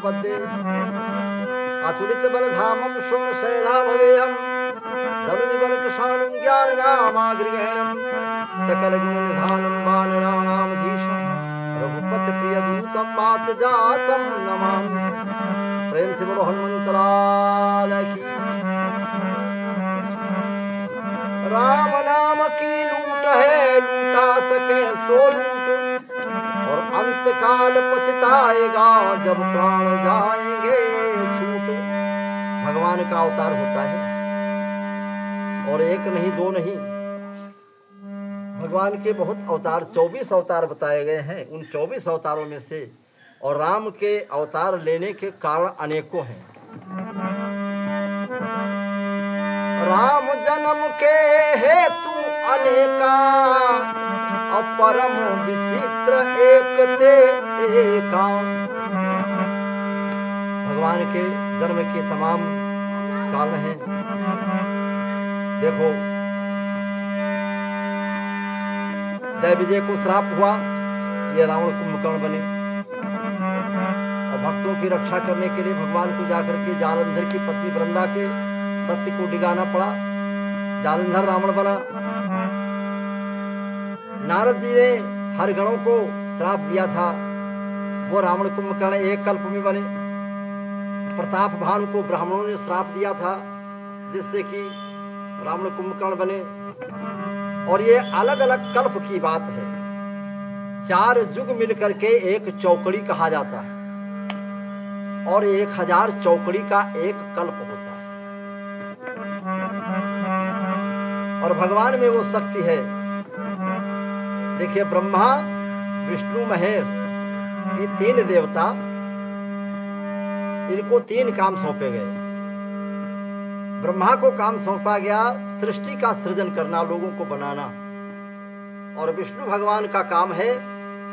Birthday अतुलित बल धामम शुम शैलाभवेयम धनुज बल कृशाणं ज्ञान नामाग्रहणम सकल गुण निधानम वानराणामधीशम रघुपति प्रिय दूतम मात जातम नमामि। प्रेम से बोलो हनुमंत लाल की। राम नाम की लूट है लूटा सके सो लूट और अंत काल पछताएगा जब प्राण जाएंगे छूट। भगवान का अवतार होता है और एक नहीं दो नहीं, भगवान के बहुत अवतार 24 अवतार बताए गए हैं। उन 24 अवतारों में से और राम के अवतार लेने के कारण अनेकों हैं। राम जन्म के हेतु अनेका अपरम विचित्र एक ते एका। भगवान के जन्म के तमाम कारण हैं। देखो, जय विजय को श्राप हुआ, ये रावण कुंभकर्ण बने और भक्तों की रक्षा करने के लिए भगवान को जाकर के जालंधर की पत्नी वृंदा के सत्य को डिगाना पड़ा। जालंधर रावण बना। नारद जी ने हर गणों को श्राप दिया था, वो रावण कुंभकर्ण एक कल्प में बने। प्रताप भानु को ब्राह्मणों ने श्राप दिया था, जिससे कि रावण कुंभकर्ण बने। और ये अलग अलग कल्प की बात है। 4 युग मिलकर के एक चौकड़ी कहा जाता है और 1000 चौकड़ी का एक कल्प होता है। और भगवान में वो शक्ति है। देखिए, ब्रह्मा विष्णु महेश ये 3 देवता, इनको 3 काम सौंपे गए। ब्रह्मा को काम सौंपा गया सृष्टि का सृजन करना, लोगों को बनाना। और विष्णु भगवान का काम है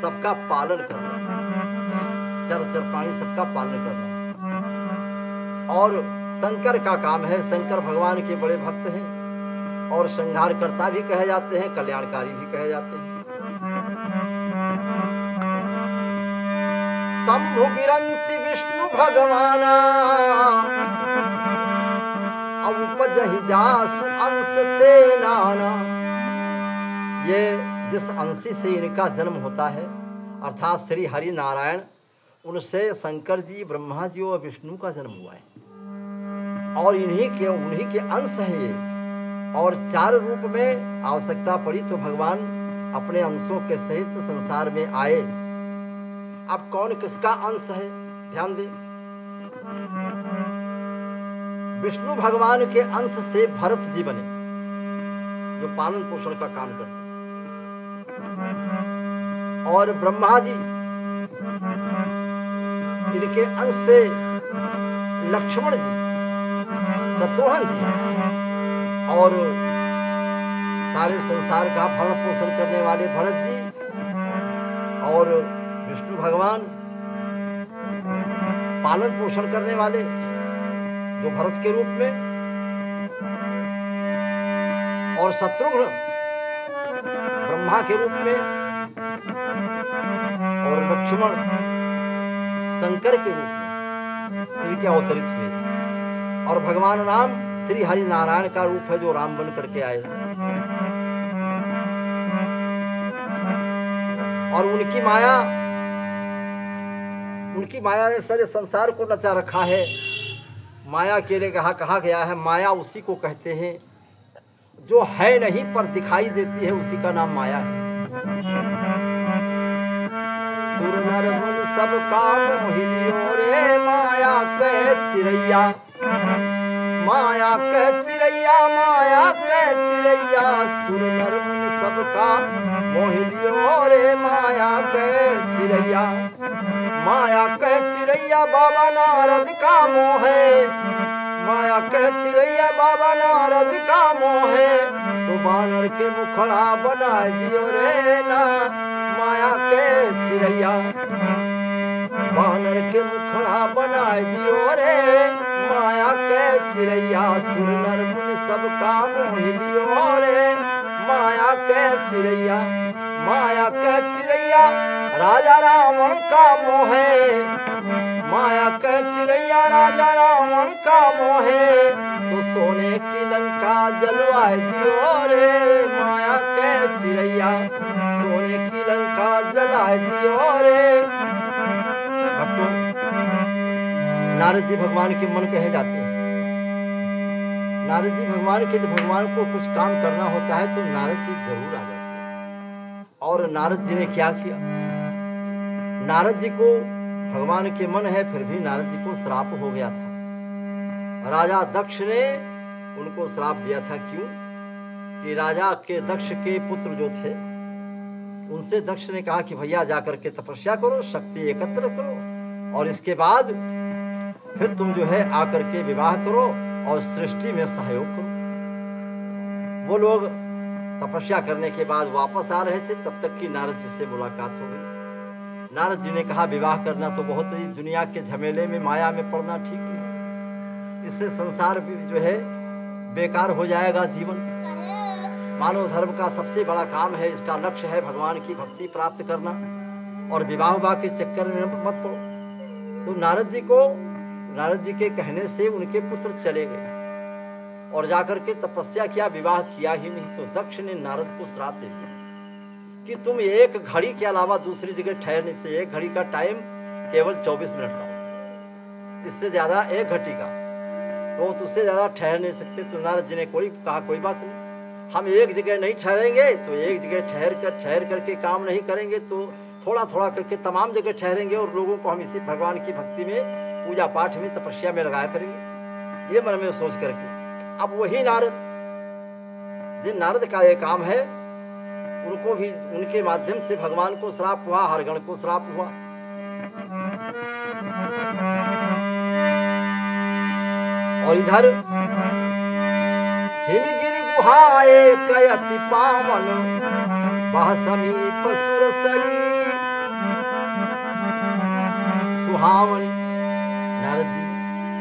सबका पालन करना, चर प्राणी सबका पालन करना। और शंकर का काम है, शंकर भगवान के बड़े भक्त हैं और संहारकर्ता भी कहे जाते हैं, कल्याणकारी भी कहे जाते हैं। शंभु विरंसी विष्णु भगवाना उपजहि जासु अंश ते नाना। ये जिस अंशी से इनका जन्म होता है अर्थात श्री हरि नारायण, उनसे शंकर जी, ब्रह्मा जी और विष्णु का जन्म हुआ है और उन्हीं के अंश हैं ये। और 4 रूप में आवश्यकता पड़ी तो भगवान अपने अंशों के सहित संसार में आए। अब कौन किसका अंश है, ध्यान दें। विष्णु भगवान के अंश से भरत जी बने, जो पालन पोषण का काम करते थे। और ब्रह्मा जी, इनके अंश से लक्ष्मण जी, शत्रुघ्न जी और सारे संसार का भरण पोषण करने वाले भरत जी और विष्णु भगवान पालन पोषण करने वाले जो भरत के रूप में, और शत्रुघ्न ब्रह्मा के रूप में और लक्ष्मण शंकर के रूप में इनके अवतरित हुए। और भगवान राम श्री हरि नारायण का रूप है, जो राम बन करके आए। और उनकी माया ने सारे संसार को नचा रखा है। माया के लिए कहा गया है, माया उसी को कहते हैं जो है नहीं पर दिखाई देती है, उसी का नाम माया है। सुर नर मन सब काम मोहिलियो रे माया कह चिरैया, माया कह चिरैया, माया कह चिरैया। सुर नर मन सब का मोहिलियो रे माया कह चिरैया, माया कह चिरैया बाबा नारद का मोह है, माया कह चिरैया बाबा नारद का मोह है। तो बानर के मुखड़ा बना दियो रे ना, माया कह चिरैया, बानर के मुखड़ा बना दियो रे माया कह चिरैया। सुर नर मुनि सब का मोह लियो रे माया के चिरैया, माया के चिरैया राजा रावण का मोह है, माया के चिरैया राजा रावण का मोह है, तो सोने की लंका जलवा दियो रे, माया के चिरैया सोने की लंका जला दियो रे। भक्तों, नारद जी भगवान के मन कहे जाते हैं। नारद जी भगवान के, जब भगवान को कुछ काम करना होता है तो नारद जी जरूर आ जाते हैं। और नारद जी ने क्या किया? नारद जी को भगवान के मन है, फिर भी नारद जी को श्राप हो गया था। राजा दक्ष ने उनको श्राप दिया था। क्यों? कि राजा के दक्ष के पुत्र जो थे, उनसे दक्ष ने कहा कि भैया जाकर के तपस्या करो, शक्ति एकत्र करो, और इसके बाद फिर तुम जो है आकर के विवाह करो और सृष्टि में सहयोग करो। वो लोग तपस्या करने के बाद वापस आ रहे थे, तब तक कि नारद जी से मुलाकात हो गई। नारद जी ने कहा विवाह करना तो बहुत ही, दुनिया के झमेले में माया में पड़ना ठीक नहीं, इससे संसार भी जो है बेकार हो जाएगा जीवन। मानव धर्म का सबसे बड़ा काम है, इसका लक्ष्य है भगवान की भक्ति प्राप्त करना, और विवाह के चक्कर में मत पड़ो। तो नारद जी के कहने से उनके पुत्र चले गए और जाकर के तपस्या किया, विवाह किया ही नहीं। तो दक्ष ने नारद को श्राप दे दिया कि तुम एक घड़ी के अलावा दूसरी जगह ठहर नहीं सकते। एक घड़ी का टाइम केवल 24 मिनट का होता है, इससे ज्यादा एक घटी का, तो उससे ज्यादा ठहर नहीं सकते। तो नारद जी ने कहा कोई बात नहीं, हम एक जगह नहीं ठहरेंगे, तो एक जगह ठहर करके काम नहीं करेंगे, तो थोड़ा थोड़ा करके तमाम जगह ठहरेंगे और लोगों को हम इसी भगवान की भक्ति में, पूजा पाठ में, तपस्या में लगाया करेंगे। ये मन में सोच करके अब वही नारद का ये काम है, उनको भी उनके माध्यम से भगवान को श्राप हुआ, हरगण को श्राप हुआ। और इधर हिमगिरि गुहाए कयति पावन, बह समीप सुरसरी सुहावन। नारद जी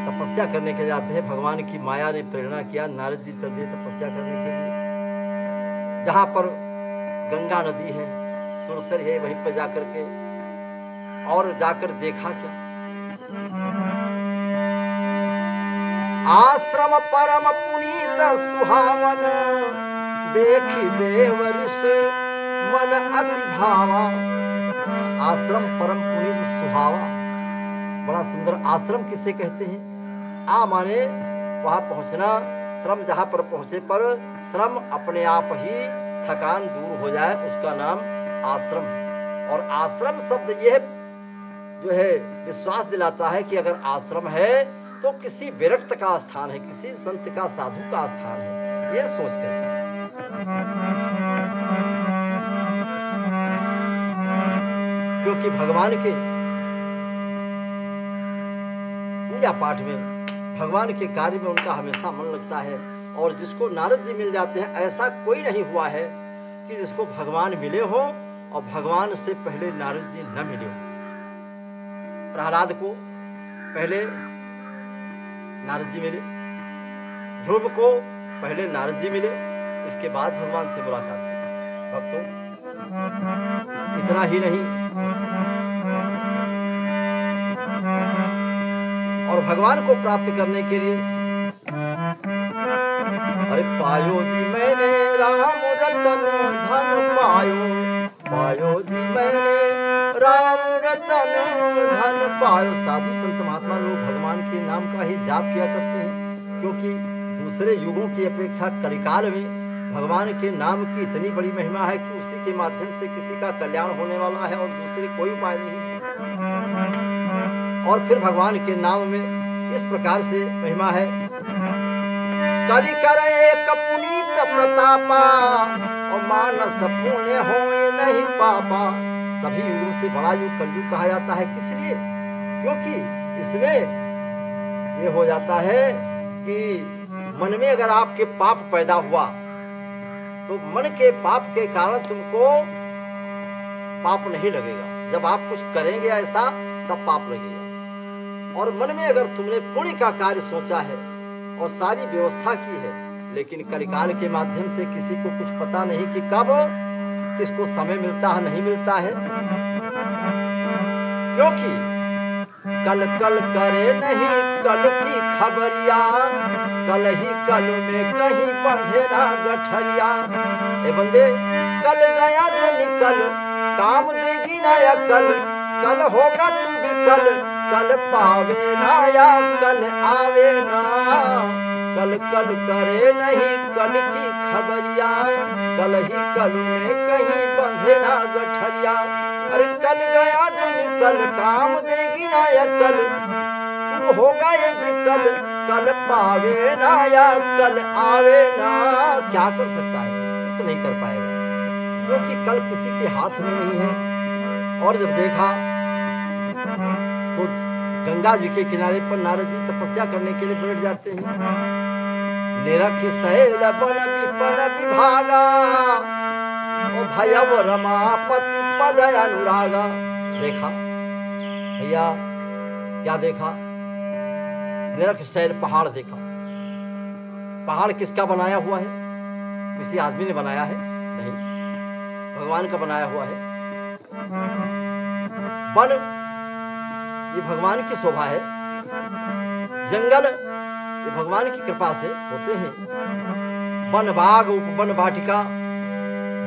तपस्या करने के जाते हैं, भगवान की माया ने प्रेरणा किया, नारद जी चल दिए तपस्या करने के लिए। जहां पर गंगा नदी है, सुरसर है, वहीं पर जाकर के, और जाकर देखा क्या, आश्रम परम पुनीत सुहावन, देखी देव ऋषि मन अति भावा। आश्रम परम पुनीत सुहावा, बड़ा सुंदर आश्रम किसे कहते हैं? माने वहां पहुंचना, श्रम जहां पर पहुंचे पर श्रम अपने आप ही थकान दूर हो जाए, उसका नाम आश्रम है। और आश्रम शब्द यह जो है विश्वास दिलाता है कि अगर आश्रम है तो किसी विरक्त का स्थान है, किसी संत का, साधु का स्थान है, ये सोच कर। क्योंकि भगवान के पूजा पाठ में, भगवान के कार्य में उनका हमेशा मन लगता है। और जिसको नारद जी मिल जाते हैं, ऐसा कोई नहीं हुआ है कि जिसको भगवान मिले हो और भगवान से पहले नारद जी न मिले हो। प्रहलाद को पहले नारद जी मिले, ध्रुव को पहले नारद जी मिले, इसके बाद भगवान से मुलाकात हुई। भक्तों, इतना ही नहीं, और भगवान को प्राप्त करने के लिए, अरे पायो जी मैंने राम रतन धन पायो जी मैंने राम रतन धन पायो। साधु संत महात्मा लोग भगवान के नाम का ही जाप किया करते हैं, क्योंकि दूसरे युगों की अपेक्षा कलिकाल में भगवान के नाम की इतनी बड़ी महिमा है कि उसी के माध्यम से किसी का कल्याण होने वाला है और दूसरे कोई उपाय नहीं। और फिर भगवान के नाम में इस प्रकार से महिमा है, कलि करे एक पुनीत प्रतापा और मानस पुण्य होए नहीं पापा। सभी युगों से बड़ा युग कलयुग कहा जाता है, किस लिए? क्योंकि इसमें ये हो जाता है कि मन में अगर आपके पाप पैदा हुआ तो मन के पाप के कारण तुमको पाप नहीं लगेगा। जब आप कुछ करेंगे ऐसा तब पाप लगेगा। और मन में अगर तुमने पुण्य का कार्य सोचा है और सारी व्यवस्था की है, लेकिन कलिकाल के माध्यम से किसी को कुछ पता नहीं कि कब किसको समय मिलता है नहीं मिलता है, क्योंकि कल कल करे नहीं कल की खबरिया, कल ही कल में कहीं बंधे ना गठरिया। ए बंदे कल गया जो निकल काम देगी ना या कल, कल होगा तू भी कल, कल पावे ना या कल आवे ना। कल कल करे नहीं कल की खबरिया, कल ही कल में कहीं बंधे ना गठरिया। अरे कल गया जो निकल काम देगी ना या कल, तू होगा ये विकल, कल पावे ना या कल आवे ना। क्या कर सकता है? कुछ नहीं कर पाएगा, क्योंकि कल किसी के हाथ में नहीं है। और जब देखा तो गंगा जी के किनारे पर नारद जी तपस्या करने के लिए बैठ जाते हैं। निरख सैल बन विपन विभागा, ओ भयव रमापति पद अनुरागा। देखा भैया, क्या देखा? निरख सैल पहाड़ देखा। पहाड़ किसका बनाया हुआ है? किसी आदमी ने बनाया है? नहीं, भगवान का बनाया हुआ है। वन ये भगवान की शोभा है, जंगल ये भगवान की कृपा से होते हैं। वन बाग उपवन वाटिका,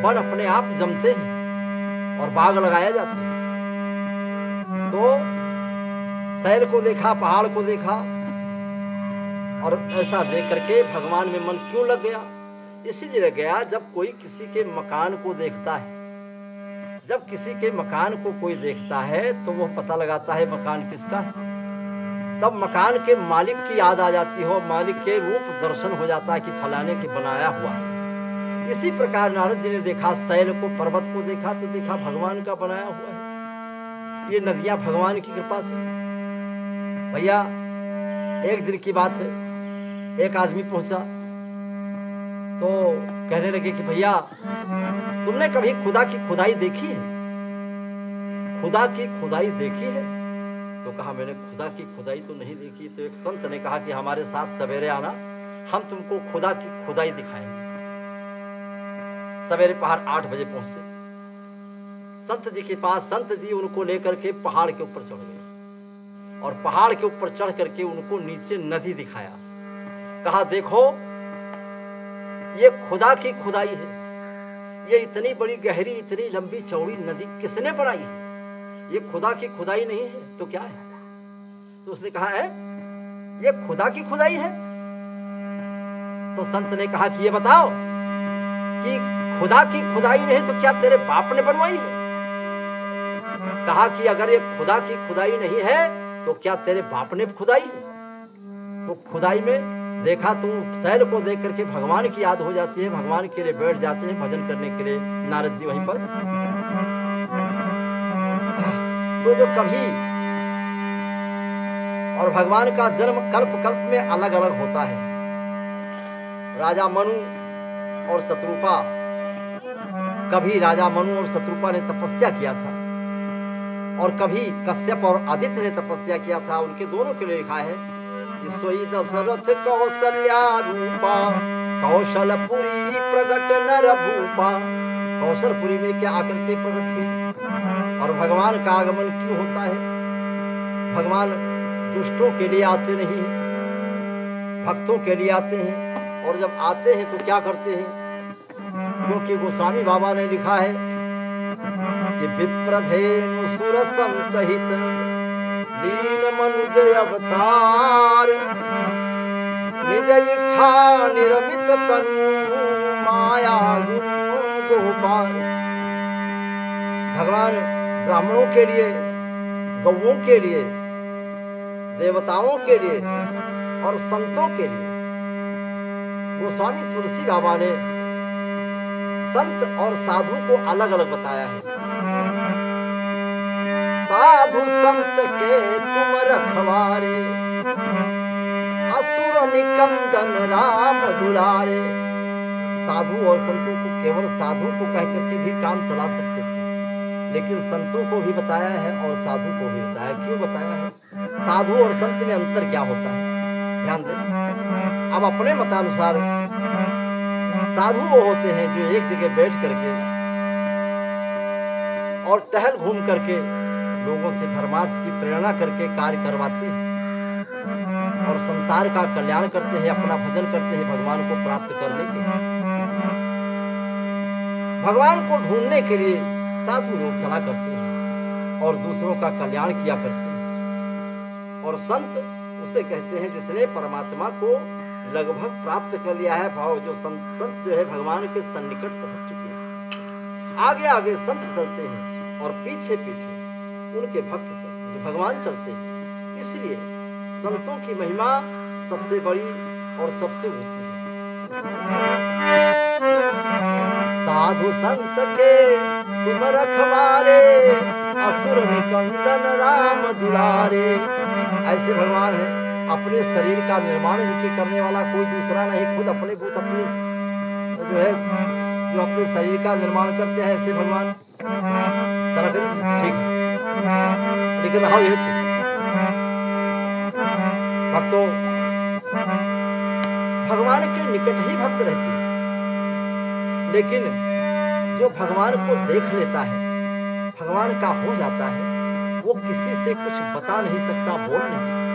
वन अपने आप जमते हैं और बाग लगाया जाता है। तो शहर को देखा, पहाड़ को देखा, और ऐसा देख करके भगवान में मन क्यों लग गया? इसीलिए लग गया, जब कोई किसी के मकान को देखता है, जब किसी के मकान को कोई देखता है तो वो पता लगाता है मकान किसका है। तब मकान के मालिक की याद आ जाती हो, मालिक के रूप दर्शन हो जाता है कि फलाने के बनाया हुआ है। इसी प्रकार नारद जी ने देखा शैल को, पर्वत को देखा तो देखा भगवान का बनाया हुआ है। ये नदियां भगवान की कृपा से। भैया एक दिन की बात है, एक आदमी पहुंचा तो कहने लगे कि भैया तुमने कभी खुदा की खुदाई देखी है? खुदा की खुदाई देखी है? तो कहा मैंने खुदा की खुदाई तो नहीं देखी। तो एक संत ने कहा कि हमारे साथ सवेरे आना, हम तुमको खुदा की खुदाई दिखाएंगे। सवेरे पहाड़ 8 बजे पहुंचे संत जी के पास। संत जी उनको लेकर के पहाड़ के ऊपर चढ़ गए और पहाड़ के ऊपर चढ़ करके उनको नीचे नदी दिखाया। कहा देखो ये खुदा की खुदाई है, ये इतनी बड़ी गहरी इतनी लंबी चौड़ी नदी किसने बनाई है? ये खुदा की खुदाई नहीं है तो क्या है? तो उसने कहा है ये खुदा की खुदाई है। तो संत ने कहा कि ये बताओ कि खुदा की खुदाई नहीं तो क्या तेरे बाप ने बनवाई है? कहा कि अगर ये खुदा की खुदाई नहीं है तो क्या तेरे बाप ने खुदाई है? तो खुदाई में देखा तो शैल को देख करके भगवान की याद हो जाती है, भगवान के लिए बैठ जाते हैं भजन करने के लिए नारद जी वहीं पर। तो जो कभी और भगवान का जन्म कल्प कल्प में अलग अलग होता है। राजा मनु और शत्रुपा, कभी राजा मनु और शत्रुपा ने तपस्या किया था और कभी कश्यप और आदित्य ने तपस्या किया था। उनके दोनों के लिए लिखा है कि सोई दशरथ कौशल्या रूपा, कौशलपुरी प्रगट नर भूपा। कौशलपुरी में क्या आकर के प्रकट हुई? और भगवान का आगमन क्यों होता है? भगवान दुष्टों के लिए आते नहीं, भक्तों के लिए आते हैं। और जब आते हैं तो क्या करते हैं? क्योंकि गोस्वामी बाबा ने लिखा है कि विप्रधेनु सुर संतहित लीन मनुज अवतार, निज इच्छा निर्मित तनु माया गुण गोपाल। भगवान ब्राह्मणों के लिए, गौओं के लिए, देवताओं के लिए और संतों के लिए। गोस्वामी तुलसी बाबा ने संत और साधु को अलग अलग बताया है। साधु संत के तुम रखवारे, असुर निकंदन राम दुलारे। साधु और संतों को केवल साधु को कह करके भी काम चला सकते थे, लेकिन संतों को भी बताया है और साधु को भी बताया। क्यों बताया है? साधु और संत में अंतर क्या होता है? ध्यान दें। अब अपने मतानुसार साधु वो होते हैं जो एक जगह बैठ करके और टहल घूम करके लोगों से धर्मार्थ की प्रेरणा करके कार्य करवाते हैं और संसार का कल्याण करते हैं, अपना भजन करते हैं भगवान को प्राप्त करने के लिए। भगवान को ढूंढने के लिए साधु लोग चला करते हैं और दूसरों का कल्याण किया करते हैं। और संत उसे कहते हैं जिसने परमात्मा को लगभग प्राप्त कर लिया है। भाव जो संत जो है भगवान के सन्निकट पहुंच चुके हैं। आगे आगे संत चलते हैं और पीछे पीछे उनके भक्त जो भगवान चलते हैं। इसलिए संतों की महिमा सबसे बड़ी और सबसे ऊंची है। साधु संत के तुम रखवारे, असुर निकंदन राम दुलारे। ऐसे भगवान है, अपने शरीर का निर्माण इनके करने वाला कोई दूसरा नहीं, खुद अपने भूत अपने जो है जो अपने शरीर का निर्माण करते हैं ऐसे भगवान। चला फिर ठीक है, लेकिन हाँ ये भक्तों भगवान के निकट ही भक्त रहते हैं, लेकिन जो भगवान को देख लेता है, भगवान का हो जाता है, वो किसी से कुछ बता नहीं सकता, बोल नहीं सकता।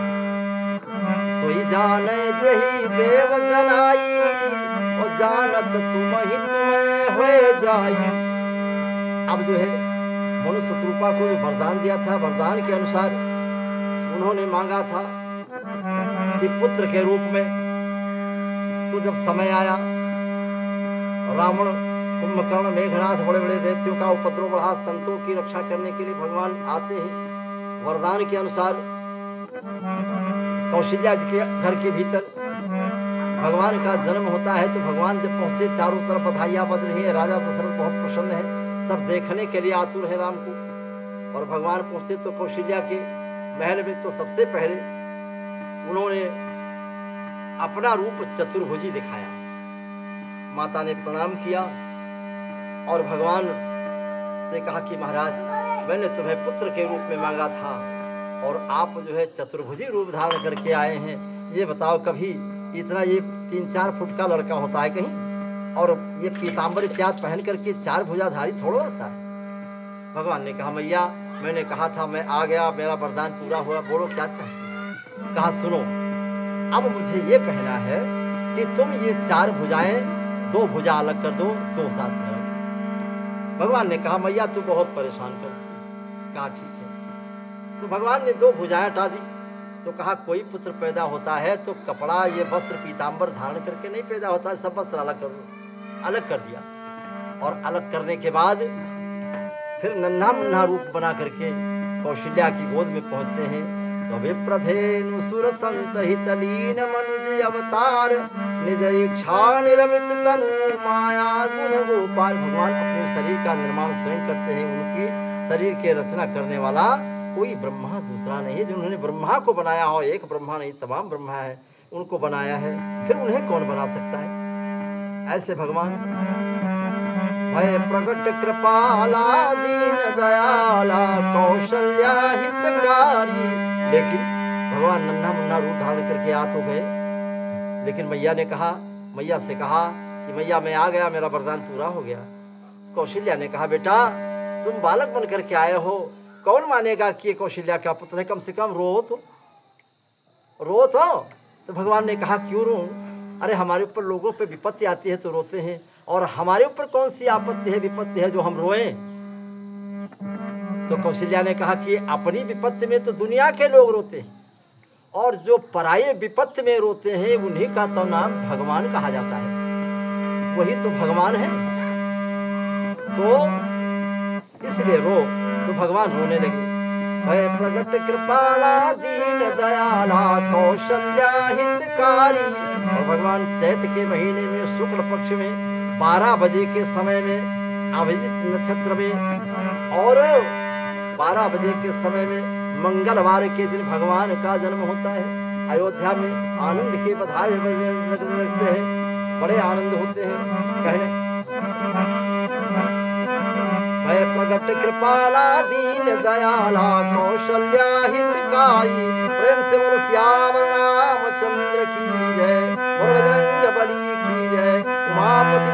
सोई जाने जही देव जनाई, और जानत तुम ही तुम्हें होए जाई। अब जो है मनुष्य शत्रुपा को जो वरदान दिया था, वरदान के अनुसार उन्होंने मांगा था कि पुत्र के रूप में तो जब समय आया, रावण, कुंभकर्ण, मेघनाथ, बड़े बड़े दैत्यों का उपद्रव बढ़ा, संतों की रक्षा करने के लिए भगवान आते हैं। वरदान के अनुसार कौशल्या जी के घर के भीतर भगवान का जन्म होता है। तो भगवान जब पहुंचे, चारों तरफ बधाइयां बज रही है, राजा दशरथ बहुत प्रसन्न है, सब देखने के लिए आतुर है राम को। और भगवान पहुंचे तो कौशल्या के महल में तो सबसे पहले उन्होंने अपना रूप चतुर्भुजी दिखाया। माता ने प्रणाम किया और भगवान से कहा कि महाराज, मैंने तुम्हें पुत्र के रूप में मांगा था और आप जो है चतुर्भुजी रूप धारण करके आए हैं। ये बताओ, कभी इतना ये 3-4 फुट का लड़का होता है कहीं, और ये पीताम्बर इत्यादि पहन करके 4 भुजाधारी थोड़ा आता है। भगवान ने कहा, मैया मैंने कहा था, मैं आ गया, मेरा वरदान पूरा हुआ, बोलो क्या चाहिए। कहा सुनो, अब मुझे ये कहना है कि तुम ये 4 भुजाएं 2 भुजा अलग कर दो, 2 साथ में। भगवान ने कहा, मैया तू बहुत परेशान कर। कहा ठीक है। तो भगवान ने 2 भुजाएं हटा दी। तो कहा कोई पुत्र पैदा होता है तो कपड़ा, ये वस्त्र, पीताम्बर धारण करके नहीं पैदा होता है, सब वस्त्र अलग कर दो। अलग कर दिया, और अलग करने के बाद फिर नन्हा मुन्ना रूप बना करके कौशल्या की गोद में पहुंचते हैं। तो विप्रधेनु सुर संत हितलीन मनुज अवतार, निज इच्छा निरमित तनु माया गुण गोपाल। भगवान अपने शरीर का निर्माण स्वयं करते हैं। उनकी शरीर के रचना करने वाला कोई ब्रह्मा दूसरा नहीं है। जिन्होंने ब्रह्मा को बनाया हो, एक ब्रह्मा नहीं, तमाम ब्रह्मा है, उनको बनाया है, फिर उन्हें कौन बना सकता है। ऐसे भगवान भय प्रकट कृपाला दीन दयाला कौशल्या हितकारी। लेकिन भगवान नन्हा मुन्ना रूप धारण करके आ तो गए, लेकिन मैया से कहा कि मैया मैं आ गया, मेरा वरदान पूरा हो गया। कौशल्या ने कहा, बेटा तुम बालक बन करके आए हो, कौन मानेगा कि ये कौशल्या का पुत्र है, कम से कम रो तो। तो भगवान ने कहा क्यों रो, अरे हमारे ऊपर लोगों पे विपत्ति आती है तो रोते हैं, और हमारे ऊपर कौन सी आपत्ति है, विपत्ति है जो हम रोएं। तो कौशल्या ने कहा कि अपनी विपत्ति में तो दुनिया के लोग रोते हैं, और जो पराये विपत्ति में रोते हैं उन्हीं का तो नाम भगवान कहा जाता है, वही तो भगवान है। तो इसलिए रो। तो भगवान रोने लगे। भय प्रगट कृपाला दीन दयाला कौशल्या हितकारी। और भगवान चैत के महीने में शुक्ल पक्ष में 12 बजे के समय में अभिजित नक्षत्र में, और 12 बजे के समय में मंगलवार के दिन भगवान का जन्म होता है। अयोध्या में आनंद के बधाई लगते हैं, बड़े आनंद होते हैं। कहने भय प्रगट कृपाला दीन दयाला कौशल्या हितकारी। प्रेम से बोलो श्याम रामचंद्र की जय।